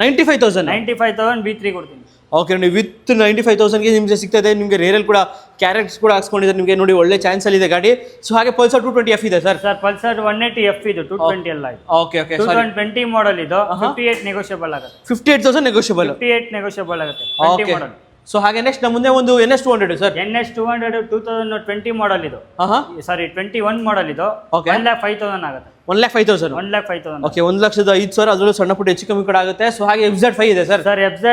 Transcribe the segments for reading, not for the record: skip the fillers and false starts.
95,000. 95,000 B3 ಕೊಡ್ತೀನಿ. Okay ನೋಡಿ, with 95,000ಗೆ ನಿಮಗೆ ಸಿಗ್ತದೆ. ನಿಮಗೆ ರೇರಲ್ಲಿ ಕೂಡ ಕ್ಯಾರೆಟ್ಸ್ ಕೂಡ ಹಾಕ್ಸ್ಕೊಂಡಿದ್ದಾರೆ. ನಿಮಗೆ ನೋಡಿ ಒಳ್ಳೆ ಚಾನ್ಸಲ್ಲಿ ಇದೆ ಗಾಡಿ. ಸೊ ಹಾಗೆ ಪಲ್ಸರ್ 220F ಇದೆ ಸರ್. ಸರ್ ಪಲ್ಸರ್ 180F ಇದು 220 ಅಲ್ಲ ಇದು. ಓಕೆ ಓಕೆ 2020 ಮಾಡೆಲ್ ಇದು 58 ನೆಗೋಷಿಯಬಲ್ ಆಗುತ್ತೆ. 58,000 ನೆಗೋಷಿಯಬಲ್. 58 ನೆಗೋಷಿಯಬಲ್ ಆಗುತ್ತೆ 20 ಮಾಡೆಲ್. ಸೊ ಹಾಗೆ ನೆಕ್ಸ್ಟ್ ನಮ್ಮ ಮುಂದೆ ಒಂದು NS200 ಸರ್. NS200 2020 ಮಾಡೆಲ್ ಇದು. ಸಾರಿ 21 ಮಾಡೆಲ್ ಇದು. 1,05,000 ಆಗುತ್ತೆ. 1,05,000. 1,05,000. ಓಕೆ, 1,05,000. ಅದರಲ್ಲೂ ಸಣ್ಣ ಪುಟ್ಟ ಹೆಚ್ಚು ಕಮ್ಮಿ ಕೂಡ ಆಗುತ್ತೆ. ಸೊ ಹಾಗೆ FZ5 ಇದೆ ಸರ್. ಸರ್ FZ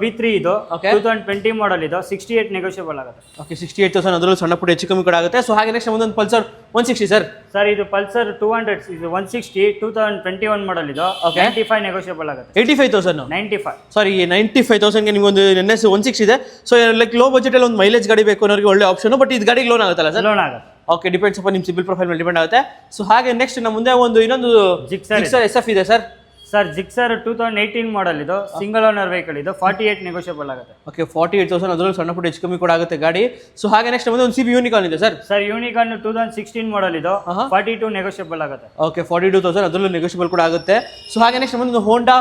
B3 ಇದು 2020 ಮಾಡೆಲ್ ಇದು 68 ನೆಗೋಷಿಯಬಲ್ ಆಗುತ್ತೆ. ಓಕೆ 68,000. ಅದರಲ್ಲೂ ಸಣ್ಣ ಪುಟ್ಟ ಹೆಚ್ಚು ಕಮ್ಮಿ ಕೂಡ ಆಗುತ್ತೆ. ಸೊ ಹಾಗೆ ನೆಕ್ಸ್ಟ್ ಒಂದು ಪಲ್ಸರ್ 160 ಸರ್. ಸರ್ ಇದು ಪಲ್ಸರ್ 200 ಇದು 160 2021 ಮಾಡೆಲ್ ಇದು 95 ನೆಗೋಷಿಯಬಲ್ ಆಗುತ್ತೆ. 85,000. 95. ಸಾರಿ 95,000ಗೆ ನಿಮ್ಗೊಂದು NS 160 ಇದೆ. ಸೊ ಲೈಕ್ ಲೋ ಬಜೆಟ್ ಅಲ್ಲಿ ಒಂದು ಮೈಲೇಜ್ ಗಾಡಿ ಬೇಕು ಅನ್ನೋರಿಗೆ ಒಳ್ಳೆ ಆಪ್ಷನ್. ಬಟ್ ಇದು ಗಾಡಿಗೆ ಲೋನ್ ಆಗುತ್ತಲ್ಲ ಸರ್? ಲೋನ್ ಆಗುತ್ತೆ. ಓಕೆ, ಡಿಪೆಂಡ್ಸ್ ಅಪಾನ್ ನಿಮ್ಮ ಸಿಬಿಲ್ ಪ್ರೊಫೈಲ್ ಮೇಲೆ ಡಿಪೆಂಡ್ ಆಗುತ್ತೆ. ಸೊ ಹಾಗೆ ನೆಕ್ಸ್ಟ್ ನಮ್ಮ ಮುಂದೆ ಇನ್ನೊಂದು ಜಿಕ್ಸರ್ SF ಇದೆ ಸರ್. ಸರ್ ಜಿಕ್ಸರ್ 2018 ಮಾಡೆಲ್ ಇದು ಸಿಂಗಲ್ ಓನರ್ ವೆಹಿಕಲ್ ಇದು 48 ನೆಗೋಷಿಯಬಲ್ ಆಗುತ್ತೆ. ಓಕೆ 48,000. ಅದರಲ್ಲೂ ಸಣ್ಣ ಪುಟ್ಟ ಹೆಚ್ಚು ಕಮ್ಮಿ ಕೂಡ ಆಗುತ್ತೆ ಗಾಡಿ. ಸೊ ಹಾಗೆ ನೆಕ್ಸ್ಟ್ ಒಂದು CB ಯೂನಿಕಾರ್ನ್ ಇದೆ ಸರ್. ಸರ್ ಯೂನಿಕಾರ್ನ್ 2016 ಮಾಡೆಲ್ ಇದು 42 ನೆಗೋಷಿಯಬಲ್ ಆಗುತ್ತೆ. ಓಕೆ 42,000. ಅದರಲ್ಲೂ ನೆಗೋಷಿಯಬಲ್ ಕೂಡ ಆಗುತ್ತೆ. ಸೊ ಹಾಗೆ ನೆಕ್ಸ್ಟ್ ಒಂದು ಹೋಂಡಾ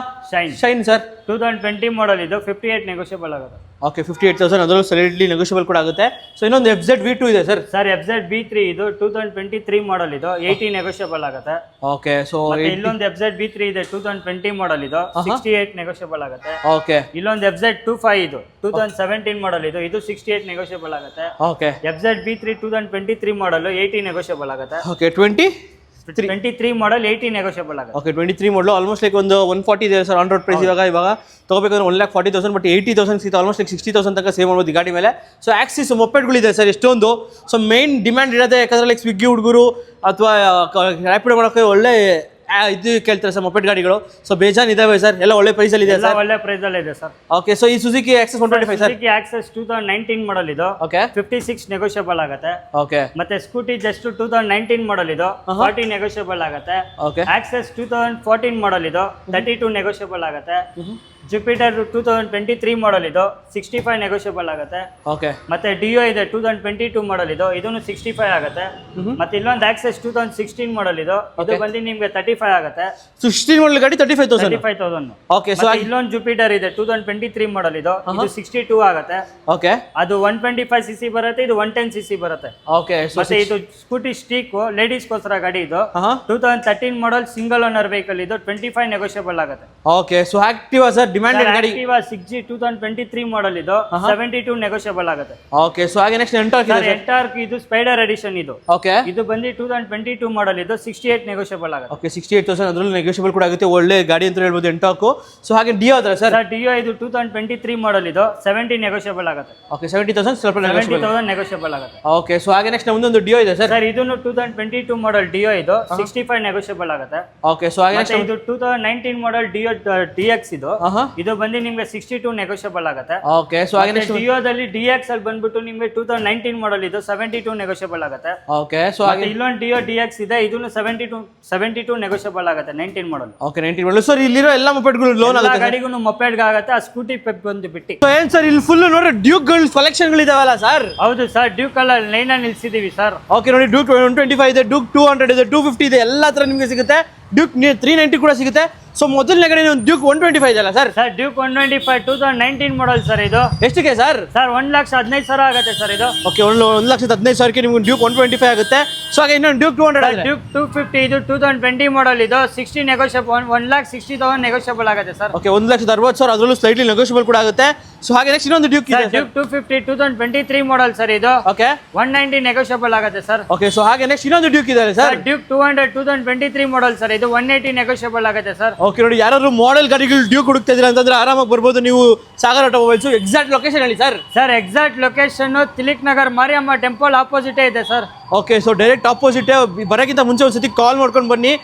ಶೈನ್ ಸರ್ 2020 ಮಾಡೆಲ್ ಇದು 58 ನೆಗೋಷಿಯಬಲ್ ಆಗುತ್ತೆ. ಓಕೆ 58,000. ಅದರಲ್ಲೂ ಸಲಿಡ್ಲಿ ನೆಗೋಷಿಯಬಲ್ ಕೂಡ ಆಗುತ್ತೆ. ಸೊ ಇನ್ನೊಂದು FZ V2 ಇದೆ ಸರ್. ಸರ್ FZ B3 ಇದು 2023 ಮಾಡೆಲ್ ಇದು 80 ನೆಗೋಷಿಯಬಲ್ ಆಗುತ್ತೆ. ಓಕೆ ಸೊ ಇಲ್ಲೊಂದು FZ B3 ಇದೆ 2020 ಮಾಡೆಲ್ ಇದು 68 ನೆಗೋಷಿಯಬಲ್ ಆಗುತ್ತೆ. ಓಕೆ ಇಲ್ಲೊಂದು FZ25 ಇದು 2017 ಮಾಡೆಲ್ ಇದು 68 ನೆಗೋಷಿಯಬಲ್ ಆಗುತ್ತೆ. Okay FZ B3 2023 model 80 negotiable ಆಗುತ್ತೆ. ಓಕೆ 23 ಮಾಡೆಲ್ 80 ನೆಗೋಷಿಯಬಲ್ ಆಗುತ್ತೆ. ಓಕೆ 23 ಮಾಡಲು ಆಲ್ಮೋಸ್ಟ್ ಲೈಕ್ ಒಂದು 140 ಇದೆ ಸರ್ ಆನ್ ರೋಡ್ ಪ್ರೈಸ್. ಇವಾಗ ತಗೋಬೇಕಂದ್ರೆ 1,40,000 ಬಟ್ 80,000 ಸಿಗುತ್ತೆ. ಆಲ್ಮೋಸ್ಟ್ ಲೈಕ್ 60,000 ತನಕ ಸೇವ್ ಮಾಡ್ಬೋದು ಈ ಗಾಡಿ ಮೇಲೆ. ಸೊ ಆಕ್ಸಿಸ್ ಮೊಪೆಡ್ಗಳಿದೆ ಸರ್ ಎಷ್ಟೊಂದು. ಸೊ ಮೇನ್ ಡಿಮ್ಯಾಂಡ್ ಇರೋದೇ ಯಾಕಂದ್ರೆ ಲೈಕ್ ಸ್ವಿಗ್ಗಿ ಹುಡುಗರು ಅಥವಾ ರ್ಯಾಪಿಡ್ ಮಾಡೋಕ್ಕೆ ಒಳ್ಳೆ ಇದು ಕೇಳ್ತಾರೆ ಸರ್ ಮೊಪೆಡ್ ಗಾಡಿಗಳು. ಸೊ ಬೇಜಾನ್ ಇದಾವೆ ಸರ್, ಎಲ್ಲ ಒಳ್ಳೆ ಪ್ರೈಸ್ ಅಲ್ಲಿ ಇದೆ ಸರ್. ಒಳ್ಳೆ ಪ್ರೈಸ್ ಅಲ್ಲಿ ಇದೆ ಸರ್. ಓಕೆ ಸೊ ಈ Suzuki access 125 sir. Suzuki access 2019 model ಇದು ಓಕೆ 56 ನೆಗೋಷಿಯಬಲ್ ಆಗುತ್ತೆ. ಓಕೆ ಮತ್ತೆ ಸ್ಕೂಟಿ ಜಸ್ಟ್ 2019 ಮಾಡೆಲ್ ಇದು 40 ನೆಗೋಷಿಯಬಲ್ ಆಗುತ್ತೆ. ಓಕೆ ಆಕ್ಸೆಸ್ 2014 ಮಾಡೆಲ್ ಇದು 32 ನೆಗೋಷಿಯಬಲ್ ಆಗುತ್ತೆ. ಜುಪಿಟರ್ 2023 ಮಾಡೆಲ್ ಇದು 65 ನೆಗೋಷಿಯಬಲ್ ಆಗುತ್ತೆ. ಓಕೆ ಮತ್ತೆ ಡಿಯೋ ಇದೆ 2022 ಮಾಡೆಲ್ ಇದನ್ನು 65 ಆಗುತ್ತೆ. ಮತ್ತೆ ಇಲ್ಲೊಂದು ಆಕ್ಸೆಸ್ 2016 ಮಾಡೆಲ್ ಇದು ಬಂದು ನಿಮ್ಗೆ 35 ಆಗುತ್ತೆ. 16 ಮಾಡೆಲ್ ಗಾಡಿ 35,000. ಓಕೆ ಸೊ ಇಲ್ಲೊಂದು ಜುಪಿಟರ್ ಇದೆ 2023 ಮಾಡೆಲ್ ಇದು 62 ಆಗುತ್ತೆ. ಓಕೆ ಅದು 125cc ಬರುತ್ತೆ, ಇದು 110cc ಬರುತ್ತೆ. ಓಕೆ ಮತ್ತೆ ಇದು ಸ್ಕೂಟಿ ಸ್ಟೀಕ್ ಲೇಡೀಸ್ಗೋಸ್ಕರ ಗಾಡಿ ಇದು 2013 ಮಾಡೆಲ್ ಸಿಂಗಲ್ ಓನರ್ ವೆಹಿಕಲ್ ಇದು 25 ನೆಗೋಷಿಯಬಲ್ ಆಗುತ್ತೆ. Okay so Activa sir demanded ಗಾಡಿ. ಆಕ್ಟಿವಾ 6G 2023 ಮಾಡೆಲ್ ಇದು 72 ನೆಗೋಷಿಯಬಲ್ ಆಗುತ್ತೆ. ಓಕೆ ಸೊ ಹಾಗೆ ನೆಕ್ಸ್ಟ್ ಎಂಟಾರ್ಕ್ ಇದೆ. ಎಂಟಾರ್ಕ್ ಇದು ಸ್ಪೈಡರ್ ಎಡಿಷನ್ ಇದು. ಓಕೆ ಇದು ಬಂದು 2022 ಮಾಡೆಲ್ ಇದು 68 ನೆಗೋಷಿಯಬಲ್ ಆಗುತ್ತೆ. ಓಕೆ 68,000. ಅದರಲ್ಲೂ ನೆಗೋಷಿಯಬಲ್ ಕೂಡ ಆಗುತ್ತೆ. ಒಳ್ಳೆ ಗಾಡಿ ಅಂತ ಹೇಳ್ಬೋದು ಎಂಟಾರ್ಕ್. ಸೊ ಹಾಗೆ ಡಿಯೋ ಅದರ ಸರ್. ಡಿಯೋ ಇದು 2023 ಮಾಡೆಲ್ ಇದು 70 ನೆಗೋಷಿಯಬಲ್ ಆಗುತ್ತೆ. ಓಕೆ 70,000 ಸ್ವಲ್ಪ ನೆಗೋಷಿಯಬಲ್ ಆಗುತ್ತೆ. ಓಕೆ ಸೊ ಹಾಗೆ ನೆಕ್ಸ್ಟ್ ನಮ್ಮದೊಂದು ಡಿಯೋ ಇದೆ ಸರ್. ಸರ್ ಇದನ್ನು 2022 ಮಾಡೆಲ್ ಡಿಯೋ ಇದು 65 ನೆಗೋಷಿಯಬಲ್ ಆಗುತ್ತೆ. ಓಕೆ ಸೊ ಹಾಗೆ ನೆಕ್ಸ್ಟ್ ಇದು 2019 ಮಾಡೆಲ್ ಡಿಯೋ DX ಇದು ಬಂದು ನಿಮ್ಗೆ 62 ನೆಗೋಷಿಯಬಲ್ ಆಗುತ್ತೆ. ಓಕೆ ಸೊ ಹಾಗೆ ನೆಕ್ಸ್ಟ್ ಡಿಯೋದಲ್ಲಿ DX ಅಲ್ಲಿ ಬಂದ್ಬಿಟ್ಟು ನಿಮ್ಗೆ 2019 ಮಾಡೆಲ್ ಇದು 72 ನೆಗೋಷಿಯಬಲ್ ಆಗುತ್ತೆ. ಓಕೆ ಸೊ ಹಾಗೆ ಇಲ್ಲೊಂದು ಡಿಯೋ DX ಇದೆ, ಇದನ್ನು 72 ನೆಗೋಷಿಯಬಲ್ ಆಗುತ್ತೆ 19 ಮಾಡೆಲ್. Okay 19 model. ಸರ್ ಇಲ್ಲಿರೋ ಎಲ್ಲ ಮೊಪೆಡ್ಗಳು ಲೋನ್ ಆಗುತ್ತೆ. ಗಾಡಿಗೂ ಮೊಪೆಡ್ ಆಗುತ್ತೆ. ಆ ಸ್ಕೂಟಿ ಪೆಪ್ ಬಂದು ಬಿಟ್ಟು ಸೊ ಏನ್ ಸರ್ ಇಲ್ಲಿ ಫುಲ್ ನೋಡ್ರಿ ಡ್ಯೂಕ್ ಗಳು ಕಲೆಕ್ಷನ್ ಗಳಿದಾವಲ್ಲ ಸರ್? ಹೌದು ಸರ್, ಡ್ಯೂಕ್ ಅಲ್ಲಿ ಲೈನ್ ಅಲ್ಲಿ ನಿಲ್ಸಿದೀವಿ ಸರ್. ಓಕೆ ನೋಡಿ ಡ್ಯೂಕ್ 125 ಇದೆ, ಡ್ಯೂಕ್ 200 ಇದೆ, 250 ಇದೆ, ಎಲ್ಲ ತರ ನಿಮಗೆ ಸಿಗುತ್ತೆ. ಡ್ಯೂಕ್ 390 ಕೂಡ ಸಿಗುತ್ತೆ. ಸೊ ಮೊದಲನೇ ಗಾಡಿ ಡ್ಯೂಕ್ 125 ಇದೆಲ್ಲ sir? Sir Duke 125 2019 model sir. ಇದು ಎಷ್ಟಕ್ಕೆ ಸರ್? ಸರ್ 1,15,000 ಆಗುತ್ತೆ ಸರ್ ಇದು. ಓಕೆ 1,15,000ಕ್ಕೆ ನಿಮ್ಗೆ ಡ್ಯೂಕ್ 125 ಆಗುತ್ತೆ. ಸೊ ಹಾಗೆ ಇನ್ನೊಂದು ಡ್ಯೂಕ್ 200 ಡ್ಯೂಕ್ 250 ಇದು 2020 ಮಾಡೆಲ್ ಇದು 60 ನೆಗೋಷಿಯಬಲ್ 1,60,000 ನೆಗೋಷಿಯಬಲ್ ಆಗುತ್ತೆ ಸರ್. ಓಕೆ 1,60,000 ಅದರಲ್ಲೂ ಸ್ಲೈಟ್ಲಿ ನೆಗೋಷಿಯಬಲ್ ಕೂಡ ಆಗುತ್ತೆ. ಸೊ ಹಾಗೆ ನೆಕ್ಸ್ಟ್ ಇನ್ನೊಂದು ಡ್ಯೂಕ್ ಇದೆ ಡ್ಯೂಕ್ 250 2023 ಮಾಡೆಲ್ ಸರ್ ಇದು. ಓಕೆ 190 ನೆಗೋಷಿಯಬಲ್ ಆಗುತ್ತೆ ಸರ್. ಓಕೆ ಸೊ ಹಾಗೆ ನೆಕ್ಸ್ಟ್ ಇನ್ನೊಂದು ಡ್ಯೂಕ್ ಇದೆ ಸರ್. ಡ್ಯೂಕ್ 200 2023 ಮಾಡೆಲ್ ಸರ್ ಇದು 180 ನೆಗೋಷಿಯಬಲ್ ಆಗುತ್ತೆ ಸರ್. ಓಕೆ ನೋಡಿ, ಯಾರು ಮಾಡೆಲ್ ಗಾಡಿಗಳು ಡ್ಯೂಕ್ ಹುಡುಕ್ತಾ ಇದ್ದೀರಾ ಅಂತಂದ್ರೆ ಆರಾಮಾಗಿ ಬರ್ಬೋದು ನೀವು ಸಾಗರ್ ಆಟೋಮೊಬೈಲ್ಸ್. ಎಕ್ಸಾಕ್ಟ್ ಲೊಕೇಶನ್ ಹೇಳಿ sir. Sir exact location Tilak Nagar Mariyamma temple opposite ಇದೆ sir. Okay so direct opposite. ಬರೋಕ್ಕಿಂತ ಮುಂಚೆ ಒಂದ್ಸತಿ ಕಾಲ್ ಮಾಡ್ಕೊಂಡು ಬನ್ನಿ.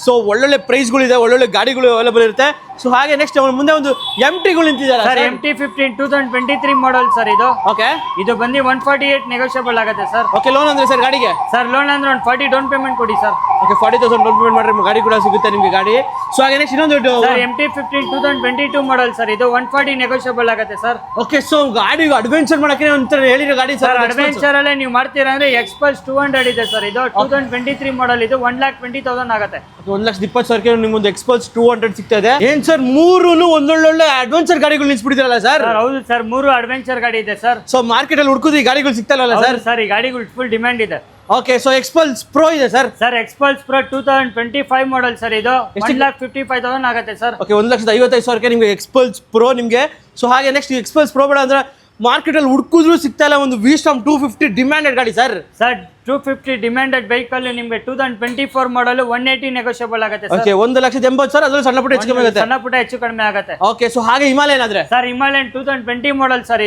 ಸೊ ಒಳ್ಳೊಳ್ಳೆ ಪ್ರೈಸ್ಗಳಿದೆ, ಒಳ್ಳೊಳ್ಳೆ ಗಾಡಿಗಳು ಅವೈಲೇಬಲ್ ಇರುತ್ತೆ. ಸೊ ಹಾಗೆ ನೆಕ್ಸ್ಟ್ ಮುಂದೆ ಒಂದು MT-ಗಳು ನಿಂತಿದ್ದಾರೆ ಸರ್. MT-15 2023 ಮಾಡೆಲ್ ಸರ್ ಇದು. ಓಕೆ ಇದು ಬಂದು 148 ನೆಗೋಷಿಯಬಲ್ ಆಗುತ್ತೆ ಸರ್. ಓಕೆ ಲೋನ್ ಅಂದ್ರೆ ಸರ್ ಗಾಡಿಗೆ? ಸರ್ ಲೋನ್ ಅಂದ್ರೆ ಒಂದು 40 ಡೌನ್ ಪೇಮೆಂಟ್ ಕೊಡಿ ಸರ್. ಓಕೆ 40,000 ಡೌನ್ ಪೇಮೆಂಟ್ ಮಾಡಿದ್ರೆ ಗಾಡಿ ಕೂಡ ಸಿಗುತ್ತೆ ನಿಮಗೆ ಗಾಡಿ. ಸೊ ಹಾಗೆ ನೆಕ್ಸ್ಟ್ ಇನ್ನೊಂದು ಸರ್ MT-15 2022 ಮಾಡೆಲ್ ಸರ್ ಇದು 140 ನೆಗೋಷಿಯಬಲ್ ಆಗುತ್ತೆ ಸರ್. ಓಕೆ ಸೊ ಗಾಡಿ ಅಡ್ವೆಂಚರ್ ಮಾಡಕ್ಕೆ ಒಂಥರ ಹೇಳಿರೋ ಗಾಡಿ ಸರ್. ಅಡ್ವೆಂಚರ್ ಅಲ್ಲೇ ನೀವು ಮಾಡ್ತೀರಾ ಅಂದ್ರೆ ಎಕ್ಸ್ಪಲ್ಸ್ 200 ಇದೆ ಸರ್ ಇದು 2023 ಮಾಡೆಲ್ ಇದು 1,20,000 ಆಗುತ್ತೆ. 1,20,000ಕ್ಕೆ ನಿಮ್ಗೊಂದು ಎಕ್ಸ್ಪಲ್ಸ್ 200 ಸಿಗ್ತಾ ಇದೆ. ಏನ್ ಸರ್ ಮೂರು ಒಂದೊಳ್ಳೆ ಅಡ್ವೆಂಚರ್ ಗಾಡಿಗಳು ನಿಲ್ಸ್ಬಿಟ್ಟಿದ್ರಲ್ಲ ಸರ್. ಸರ್ ಹೌದು ಸರ್, 3 ಅಡ್ವೆಂಚರ್ ಗಾಡಿ ಇದೆ ಸರ್. ಸೊ ಮಾರ್ಕೆಟ್ ಅಲ್ಲಿ ಹುಡುಕಿದ್ರೆ ಈ ಗಾಡಿಗಳು ಸಿಗ್ತಲ್ಲ ಸರ್. ಸರ್ ಈ ಗಾಡಿಗಳು ಫುಲ್ ಡಿಮ್ಯಾಂಡ್ ಇದೆ. ಓಕೆ, ಸೊ ಎಕ್ಸ್ಪಲ್ಸ್ ಪ್ರೋ ಇದೆ sir. Sir Xpulse pro 2025 model sir. ಇದು 1,55,000 ಆಗುತ್ತೆ ಸರ್. ಓಕೆ, 1,55,000ಕ್ಕೆ ನಿಮಗೆ ಎಕ್ಸ್ಪಲ್ಸ್ ಪ್ರೋ ನಿಮಗೆ. ಸೊ ಹಾಗೆ ನೆಕ್ಸ್ಟ್ ಎಕ್ಸ್ಪಲ್ಸ್ ಪ್ರೋ ಬೇಡ ಅಂದ್ರೆ ಮಾರ್ಕೆಟ್ ಅಲ್ಲಿ ಹುಡುಕಿದ್ರು ಸಿಗ್ತಾ ಇಲ್ಲ ಒಂದು ವಿಸ್ಟಾಮ್ 250 ಡಿಮ್ಯಾಂಡೆಡ್ ಗಾಡಿ ಸರ್. ಸರ್ 250 ಡಿಮ್ಯಾಂಡೆಡ್ ವೆಹಿಕಲ್ ನಿಮಗೆ 2024 ಮಾಡಲ್ 180 ನೆಗೋಷಿಯಬಲ್ ಆಗುತ್ತೆ ಸರ್. ಓಕೆ, 1,80,000 ಅದ್ರಲ್ಲಿ ಸಣ್ಣ ಪುಟ್ಟ ಹೆಚ್ಚು ಕಮ್ಮಿ ಆಗುತ್ತೆ. ಸಣ್ಣ ಪುಟ್ಟ ಹೆಚ್ಚು ಕಡಿಮೆ ಆಗುತ್ತೆ. ಓಕೆ, ಸೊ ಹಾಗೆ ಹಿಮಾಲಯನ್ ಆದ್ರೆ ಸರ್ ಹಿಮಾಲಯನ್ 2020 ಮಾಡಲ್ ಸರ್.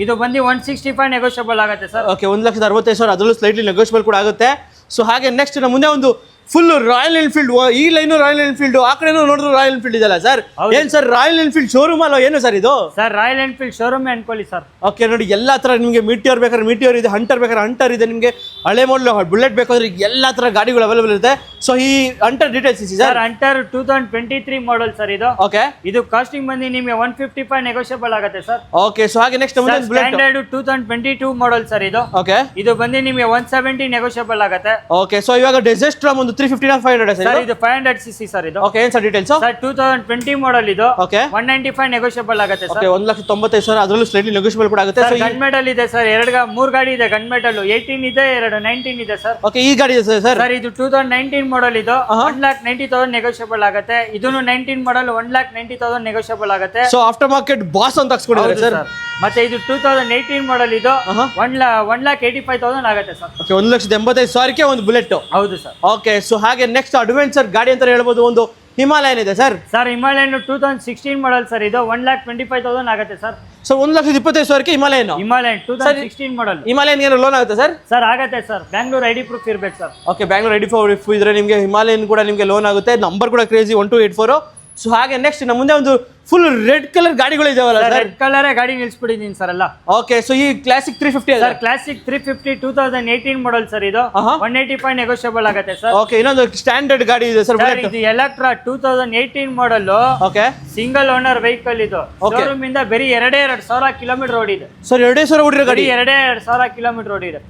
ಇದು ಬಂದು 165 ನೆಗೋಷಿಯಬಲ್ ಆಗುತ್ತೆ ಸರ್. ಓಕೆ, 1,65,000 ಅದರಲ್ಲೂ ಸ್ಲೈಟ್ಲಿ ನೆಗೋಷಿಯಬಲ್ ಕೂಡ ಆಗುತ್ತೆ. ಸೊ ಹಾಗೆ ನೆಕ್ಸ್ಟ್ ನಮ್ಮ ಮುಂದೆ ಒಂದು ಫುಲ್ ರಾಯಲ್ ಎನ್ಫೀಲ್ಡ್, ಈ ಲೈನು ರಾಯಲ್ ಎನ್ಫೀಲ್ಡ್, ಆ ಕಡೆನೂ ನೋಡಿದ್ರು ರಾಯಲ್ ಎನ್ಫೀಲ್ಡ್ ಇದೆಲ್ಲ ಸರ್. ಏನ್ ಸರ್ ರಾಯಲ್ ಎನ್ಫೀಲ್ಡ್ ಶೋರೂಮ್ ಅಲ್ಲ ಏನು ಸರ್ ಇದು? ಸರ್ ರಾಯಲ್ ಎನ್ಫೀಲ್ಡ್ ಶೋರೂಮ್ ಅನ್ಕೊಳ್ಳಿ ಸರ್. ಓಕೆ, ನೋಡಿ ಎಲ್ಲಾ ತರ ನಿಮಗೆ ಮೀಟಿಯರ್ ಬೇಕಾದ್ರೆ ಮೀಟಿಯರ್ ಇದೆ, ಹಂಟರ್ ಬೇಕಾದ್ರೆ ಹಂಟರ್ ಇದೆ, ನಿಮಗೆ ಹಳೆ ಮಾಡಲ್ ಬುಲೆಟ್ ಬೇಕಾದ್ರೆ ಎಲ್ಲಾ ತರ ಗಾಡಿಗಳು ಅವೈಲೇಬಲ್ ಇದೆ. ಸೊ ಈ ಹಂಟರ್ ಡೀಟೇಲ್ಸ್ ಇದೆ sir. Hunter 2023 model sir. Okay, ಇದು ಕಾಸ್ಟಿಂಗ್ ಬಂದು ನಿಮಗೆ 155 ನೆಗೋಷಿಯಬಲ್ ಆಗುತ್ತೆ ಸರ್. ಓಕೆ, ಸೊ ಹಾಗೆ next standard 2022 model sir. Okay, ಇದು ಬಂದು ನಿಮಗೆ 170 ನೆಗೋಷಿಯಬಲ್ ಆಗುತ್ತೆ. ಓಕೆ, ಸೊ ಇವಾಗ ಡೆಸೆಸ್ಟ್ರಾಮ್ ಒಂದು 350 500 ಸರ್. ಇದು 500 cc ಸರ್. ಇದು ಓಕೆ, ಏನ್ ಸರ್ ಡೀಟೇಲ್ಸ್? ಸರ್ 2020 ಮಾಡಲ್ ಇದು. ಓಕೆ, 195 ನೆಗೋಷಿಯಬಲ್ ಆಗುತ್ತೆ ಸರ್. 1,95,000 ಅದರಲ್ಲೂ ಸ್ಲೈಟ್ಲಿ ನೆಗೋಷಿಯಬಲ್ ಕೂಡ ಆಗುತ್ತೆ. ಸರ್ ಗನ್ ಮೆಡಲ್ ಇದೆ ಸರ್. 3 ಗಾಡಿ ಇದೆ ಗನ್ ಮೆಡಲ್. 18 ಇದೆ, 19 ಇದೆ ಸರ್. ಓಕೆ, ಈ ಗಾಡಿ ಇದೆ ಸರ್. ಸರ್ ಇದು 2019 ಮಾಡಲ್. ಇದು 1,90,000 ನೆಗೋಷಿಯಬಲ್ ಆಗುತ್ತೆ. ಇದನ್ನು 19 ಮಾಡಲ್ 1,90,000 ನೆಗೋಷಿಯಬಲ್ ಆಗುತ್ತೆ. ಸೊ ಆಫ್ಟರ್ ಮಾರ್ಕೆಟ್ ಬಾಸ್ ಅಂತ ಹಾಕ್ಸ್ಕೊಂಡಿದ್ದಾರೆ ಸರ್. ಮತ್ತೆ ಇದು 2018 ಮಾಡಲ್. ಇದು 1,85,000 ಆಗುತ್ತೆ ಸರ್. ಓಕೆ, 1,85,000ಕ್ಕೆ ಒಂದು ಬುಲೆಟ್. ಹೌದು ಸರ್. ಓಕೆ, ಸೊ ಹಾಗೆ ನೆಕ್ಸ್ಟ್ ಅಡ್ವೆಂಚರ್ ಗಾಡಿ ಅಂತ ಹೇಳ್ಬೋದು ಒಂದು ಹಿಮಾಲಯನ್ ಇದೆ sir. Sir Himalayan 2016 model sir. ಇದು 1,25,000 ಆಗುತ್ತೆ ಸರ್. ಸೊ 1,25,000ಕ್ಕೆ ಹಿಮಾಲಯನ್. Himalayan 2016 model. ಹಿಮಾಲಯನ್ ಏನು ಲೋನ್ ಆಗುತ್ತೆ ಸರ್? ಸರ್ ಆಗುತ್ತೆ ಸರ್. ಬ್ಯಾಂಗ್ಳೂರ್ ಐಡಿ ಪ್ರೂಫ್ ಇರ್ಬೇಕು sir. Okay, Bangalore ID proof ಇದ್ರೆ ನಿಮಗೆ ಹಿಮಾಲಯನ್ ಕೂಡ ನಿಮಗೆ ಲೋನ್ ಆಗುತ್ತೆ. ನಂಬರ್ ಕೂಡ ಕ್ರೇಜಿ 1284. ಸೊ ಹಾಗೆ ನೆಕ್ಸ್ಟ್ ನಮ್ಮ ಮುಂದೆ ಒಂದು ಫುಲ್ ರೆಡ್ ಕಲರ್ ಗಾಡಿಗಳು ಇದಾವಲ್ಲ ಸರ್? ರೆಡ್ ಕಲರ್ ಗಾಡಿ ನಿಲ್ಸ್ಬಿಟ್ಟಿದ್ದೀನಿ ಸರ್ ಎಲ್ಲ. ಓಕೆ, ಸೊ ಈ ಕ್ಲಾಸಿಕ್ 350 ಸರ್ ಕ್ಲಾಸಿಕ್ 350 2018 ಮಾಡಲ್ ಸರ್. ಇದು 185 ನೆಗೋಷಿಯಬಲ್ ಆಗುತ್ತೆ ಸರ್. ಓಕೆ, ಇನ್ನೊಂದು ಸ್ಟ್ಯಾಂಡರ್ಡ್ ಗಾಡಿ ಇದೆ ಸರ್. ಇದು Electra 2018 model. Okay, single owner vehicle. ಇದು ಶೋರೂಮ್ ಇಂದ ಬರೀ 2,000 ಕಿಲೋಮೀಟರ್ ಓಡಿದೆ ಸರ್. 2,000 ಓಡಿರೋ ಗಾಡಿ. 2,000 ಕಿಲೋಮೀಟರ್ ಓಡಿದೆ.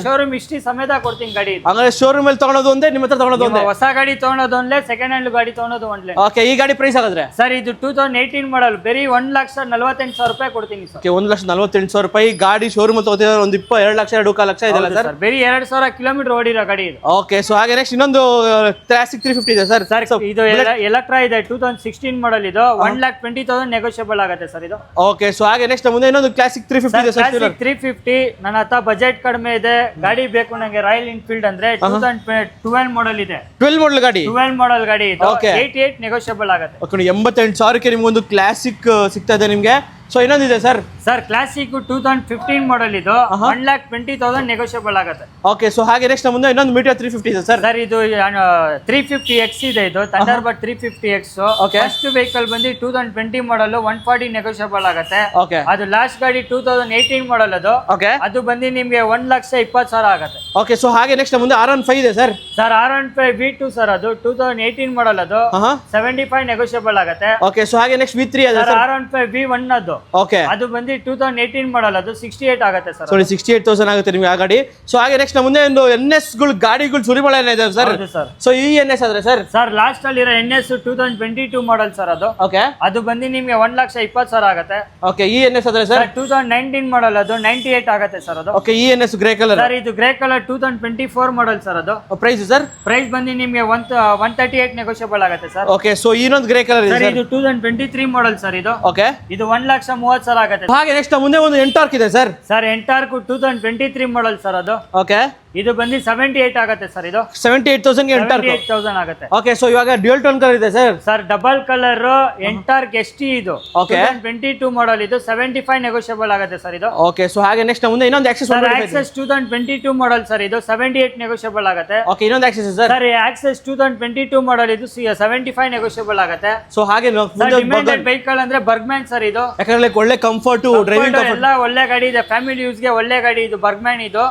ಶೋರೂಮ್ ಹಿಸ್ಟ್ರಿ ಸಮೇತ ಕೊಡ್ತೀನಿ ಗಾಡಿ. ಹಂಗಾದ್ರೆ ಶೋರೂಮ್ ಅಲ್ಲಿ ತಗೊಳೋದು ಒಂದೇ, ನಿಮ್ಮ ಹತ್ರ ತಗೊಳೋದು ಒಂದೇ? ಹೊಸ ಗಾಡಿ ತಗೊಳೋದು ಒಂದೇ, ಸೆಕೆಂಡ್ ಹ್ಯಾಂಡ್ ಗಾಡಿ ತಗೊಳೋದು ಒಂದೇ. ಓಕೆ, ಈ ಗಾಡಿ ಪ್ರೈಸ್ ಆಗಾದ್ರೆ ಸರ್ ಇದು 2018 ಮಾಡಲ್ ಬರೀ 1,48,000 ರೂಪಾಯಿ ಕೊಡ್ತೀನಿ ಸರ್. 1,48,000 ರೂಪಾಯಿ ಗಾಡಿ ಶೋರೂಮ್ ತಗೋತಿದ್ರೆ ಒಂದು 2 ಲಕ್ಷ 2.5 ಲಕ್ಷ ಇದೆಲ್ಲ ಸರ್. ಬರೀ 2,000 ಕಿಲೋಮೀಟರ್ ಓಡಿರೋ ಗಾಡಿ ಇದು. ಓಕೆ, ಸೊ ಹಾಗೆ ನೆಕ್ಸ್ಟ್ ಇನ್ನೊಂದು ಕ್ಲಾಸಿಕ್ 350 ಇದೆ ಸರ್. ಇದು ಎಲೆಕ್ಟ್ರಾ ಇದೆ 2016 ಮಾಡಲ್. ಇದು 1,20,000 ನೆಗೋಷಿಯಬಲ್ ಆಗುತ್ತೆ ಸರ್. ಇದು ಓಕೆ, ಸೊ ಹಾಗೆ ನೆಕ್ಸ್ಟ್ ಮುಂದೆ ಇನ್ನೊಂದು ಕ್ಲಾಸಿಕ್ 350 ಇದೆ ಸರ್. 350 ನನ್ನ ಹತ್ರ ಬಜೆಟ್ ಕಡಿಮೆ ಇದೆ, ಗಾಡಿ ಬೇಕು ನನಗೆ. ರಾಯಲ್ ಎನ್ಫೀಲ್ಡ್ ಅಂದ್ರೆ 2012 ಮಾಡಲ್ ಇದೆ. 12 ಮಾಡಲ್ ಗಾಡಿ. 12 ಮಾಡಲ್ ಗಾಡಿ ಇದು 88 ನೆಗೋಷಿಯಬಲ್ ಆಗುತ್ತೆ. ಓಕೆ, 88,000ಕ್ಕೆ ನಿಮ್ಗೊಂದು ಕ್ಲಾಸಿಕ್ ಸಿಗ್ತಾ ಇದೆ ನಿಮಗೆ. ಸೊ ಇನ್ನೊಂದಿದೆ ಸರ್. ಸರ್ ಕ್ಲಾಸಿಕ್ 2015 ಮಾಡಲ್. ಇದು 1,20,000 ನೆಗೋಷಿಯಬಲ್ ಆಗುತ್ತೆ. ಓಕೆ, ಸೊ ಹಾಗೆ ನೆಕ್ಸ್ಟ್ ಮುಂದೆ ಇನ್ನೊಂದು ಮೀಟರ್ 350 ಇದೆ ಸರ್. ಸರ್ ಇದು 350X ಇದೆ. ಇದು ಥಂಡರ್ಬರ್ಡ್ 350X. ಫಸ್ಟ್ ವೆಹಿಕಲ್ ಬಂದು 2020 ಮಾಡಲ್ 140 ನೆಗೋಷಿಯಬಲ್ ಆಗುತ್ತೆ. ಓಕೆ, ಅದು ಲಾಸ್ಟ್ ಗಾಡಿ 2018 ಮಾಡಲ್. ಅದು ಓಕೆ, ಅದು ಬಂದು ನಿಮ್ಗೆ 1,20,000 ಆಗುತ್ತೆ. ಓಕೆ, ಸೊ ಹಾಗೆ ನೆಕ್ಸ್ಟ್ ಮುಂದೆ R15 ಇದೆ sir. Sir R15 V2 sir. ಅದು 2018 ಮಾಡಲ್. ಅದು 75 ನೆಗೋಷಿಯಬಲ್ ಆಗುತ್ತೆ. ಓಕೆ, ಸೊ ಹಾಗೆ ನೆಕ್ಸ್ಟ್ V3 ಇದೆ ಸರ್. R15 V1 ಅದು. ಓಕೆ, ಅದು ಬಂದು 2018 ಮಾಡಲ್. ಅದು 68 ಆಗುತ್ತೆ ಸರ್. ಸೊ 68,000 ಆಗುತ್ತೆ ನಿಮಗೆ ಆ ಗಾಡಿ. ಸೊ ಹಾಗೆ ನೆಕ್ಸ್ಟ್ ಮುಂದೆ ಒಂದು NS ಗಳು ಗಾಡಿಗಳು ಸುರಿಮಳೆ ಇದೆ ಸರ್. ಸರ್ ಸೊ ಈ NS ಆದ್ರೆ ಸರ್. ಸರ್ ಲಾಸ್ಟ್ ಅಲ್ಲಿ ಇರೋ NS 2022 ಮಾಡಲ್ ಸರ್. ಅದು ಓಕೆ, ಅದು ಬಂದು ನಿಮ್ಗೆ 1,20,000 ಆಗುತ್ತೆ. ಓಕೆ, ಈ NS ಆದ್ರೆ ಸರ್ 2019 ಮಾಡಲ್. ಅದು 98 ಆಗುತ್ತೆ ಸರ್. ಅದು ಓಕೆ, ಈ NS ಗ್ರೇ ಕಲರ್ ಸರ್. ಇದು ಗ್ರೇ ಕಲರ್ 2024 ಮಾಡಲ್ ಸರ್. ಅದು ಪ್ರೈಸ್ ಸರ್? ಪ್ರೈಸ್ ಬಂದು ನಿಮ್ಗೆ 138 ನೆಗೋಷಿಯಬಲ್ ಆಗುತ್ತೆ ಸರ್. ಓಕೆ, ಸೊ ಇನ್ನೊಂದು ಗ್ರೇ ಕಲರ್ ಇದೆ ಸರ್. ಇದು 2023 ಮಾಡಲ್ ಸರ್. ಇದು ಓಕೆ, ಇದು 1,30,000 ಆಗುತ್ತೆ. ಹಾಗೆ ನೆಕ್ಸ್ಟ್ ಮುಂದೆ ಒಂದು ಎಂಟಾರ್ಕ್ ಇದೆ sir. Sir Ntorq 2023 model sir. ಅದು ಓಕೆ, ಇದು ಬಂದು 78 ಆಗುತ್ತೆ ಸರ್. ಇದು 78,000 ಗೆ ಎಂಟಾರ್ಕ್ 78,000 ಆಗುತ್ತೆ. ಓಕೆ, ಸೊ ಇವಾಗ ಡ್ಯೂಯಲ್ ಟೋನ್ ಕಲರ್ ಇದೆ sir. Sir double colour Ntorq ST. ಇದು ಓಕೆ, 2022 ಮಾಡಲ್. ಇದು 75 ನೆಗೋಷಿಯಬಲ್ ಆಗುತ್ತೆ ಸರ್. ಇದು ಓಕೆ, ಸೊ ಹಾಗೆ ನೆಕ್ಸ್ಟ್ ಮುಂದೆ ಇನ್ನೊಂದು ಆಕ್ಸೆಸ್ ಆಕ್ಸೆಸ್ 2022 ಮಾಡಲ್ ಸರ್. ಇದು 78 ನೆಗೋಷಿಯಬಲ್ ಆಗುತ್ತೆ. ಓಕೆ, ಇನ್ನೊಂದು ಆಕ್ಸೆಸ್ ಸರ್. ಸರ್ ಆಕ್ಸೆಸ್ 2022 ಮಾಡಲ್. ಇದು 75 ನೆಗೋಷಿಯಬಲ್ ಆಗುತ್ತೆ. ಸೊ ಹಾಗೆ ವೆಹಿಕಲ್ ಅಂದ್ರೆ ಬರ್ಗ್ಮ್ಯಾನ್ ಸರ್. ಇದು ಯಾಕಂದ್ರೆ ಒಳ್ಳೆ ಕಂಫರ್ಟ್ ಡ್ರೈವಿಂಗ್ ಎಲ್ಲ ಒಳ್ಳೆ ಗಾಡಿ ಇದೆ. ಫ್ಯಾಮಿಲಿ ಯೂಸ್ ಗೆ ಒಳ್ಳೆ ಗಾಡಿ ಇದು ಬರ್ಗ್ಮ್ಯಾನ್. ಇದು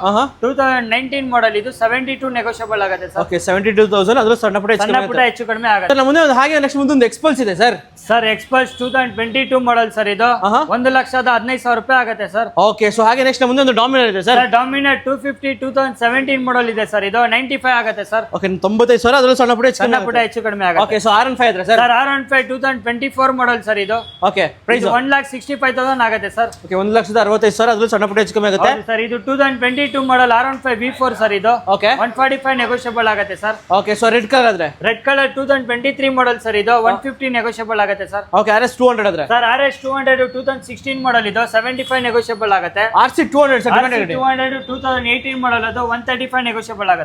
2019 2017 ಮಾಡಲ್ ಇದು 72 ನೆಗೋಷಿಯಬಲ್ ಆಗುತ್ತೆ ಸರ್. ಓಕೆ 72,000 ಅದ್ರ ಸಣ್ಣ ಪುಟ್ಟ ಸಣ್ಣ ಪುಟ್ಟ ಹೆಚ್ಚು ಕಡಿಮೆ ಆಗುತ್ತೆ. ಸರ್ ನಮ್ಮ ಮುಂದೆ ಒಂದು ಹಾಗೆ ನೆಕ್ಸ್ಟ್ ಮುಂದೆ ಒಂದು ಎಕ್ಸ್ಪಲ್ಸ್ ಇದೆ ಸರ್. ಸರ್ ಎಕ್ಸ್ಪಲ್ಸ್ 2022 ಮಾಡಲ್ ಸರ್ ಇದು 1,15,000 ರೂಪಾಯಿ ಆಗುತ್ತೆ ಸರ್. ಓಕೆ ಸೊ ಹಾಗೆ ನೆಕ್ಸ್ಟ್ ನಮ್ಮ ಮುಂದೆ ಒಂದು ಡಾಮಿನರ್ ಇದೆ ಸರ್. ಡಾಮಿನರ್ 250 2017 ಮಾಡಲ್ ಇದೆ ಸರ್. ಇದು 95 ಆಗುತ್ತೆ ಸರ್. ಓಕೆ 95,000 ಅದ್ರ ಸಣ್ಣ ಪುಟ್ಟ ಹೆಚ್ಚು ಕಡಿಮೆ ಆಗುತ್ತೆ. ಓಕೆ ಸೊ R15 ಇದ್ರೆ ಸರ್. ಸರ್ R15 2024 ಮಾಡಲ್ ಸರ್ ಇದು. ಓಕೆ ಪ್ರೈಸ್ 1,65,000 ಆಗುತ್ತೆ ಸರ್. ಓಕೆ 1,65,000 ಅದ್ರ ಸಣ್ಣ ಪುಟ್ಟ ಹೆಚ್ಚು ಕಮ್ಮಿ ಆಗುತ್ತೆ ಸರ್. ಇದು 2022 ಮಾಡಲ್ R15 V4 ಸರ್ ಇದು. ಓಕೆ 145 ನೆಗೋಷಿಯಬಲ್ ಆಗುತ್ತೆ sir. Okay so red colour ಆದ್ರೆ ರೆಡ್ ಕಲರ್ 2023 ಮಾಡಲ್ ಸರ್ ಇದು 150 ನೆಗೋಷಿಯಬಲ್ ಆಗುತ್ತೆ ಸರ್. ಓಕೆ RS 200 ಆದ್ರೆ ಸರ್ RS 200 2016 ಮಾಡಲ್ ಇದು 75 ನೆಗೋಷಿಯಬಲ್ ಆಗುತ್ತೆ. RC 200 ಸರ್ 200 2018 ಮಾಡಲ್ ಅದು 135 ನೆಗೋಷಿಯಬಲ್ ಆಗುತ್ತೆ.